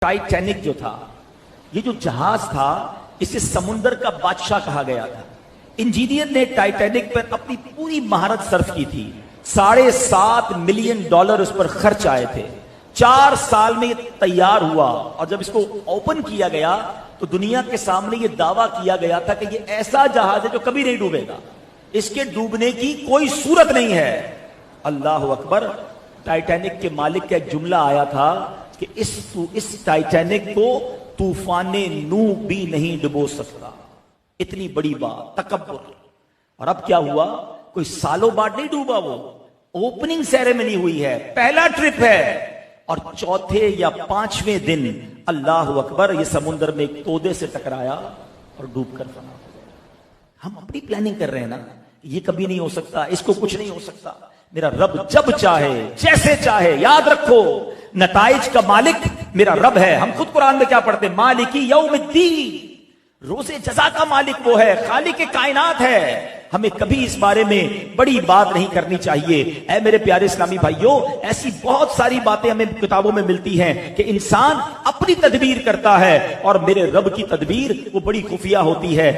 Titanic जो था, ये जो जहाज था, इसे समुंदर का बादशाह कहा गया था। इंजीनियर ने टाइटैनिक पर अपनी पूरी महारत सर्फ की थी। $7.5 मिलियन उस पर खर्च आए थे। 4 साल में ये तैयार हुआ और जब इसको ओपन किया गया तो दुनिया के सामने ये दावा किया गया था कि ये ऐसा जहाज है जो कभी नहीं डूबेगा, इसके डूबने की कोई सूरत नहीं है। अल्लाह अकबर। टाइटैनिक के मालिक का एक जुमला आया था कि इस टाइटैनिक को तूफाने नूह भी नहीं डुबो सकता। इतनी बड़ी बात, तकब्बुर। और अब क्या हुआ, कोई सालों बाद नहीं डूबा, वो ओपनिंग सेरेमनी हुई है, पहला ट्रिप है और चौथे या 5वें दिन अल्लाह अकबर ये समुद्र में एक तोदे से टकराया और डूबकर फना हो गया। हम अपनी प्लानिंग कर रहे हैं ना, ये कभी नहीं हो सकता, इसको कुछ नहीं हो सकता। मेरा रब जब चाहे जैसे चाहे, याद रखो नताइज का मालिक मेरा रब है। हम खुद कुरान में क्या पढ़ते, मालिकी यौमिद्दीन, रोज़े जज़ा का मालिक वो है, खालिक कायनात है। हमें कभी इस बारे में बड़ी बात नहीं करनी चाहिए। ऐ मेरे प्यारे इस्लामी भाइयों, ऐसी बहुत सारी बातें हमें किताबों में मिलती हैं कि इंसान अपनी तदबीर करता है और मेरे रब की तदबीर वो बड़ी खुफिया होती है।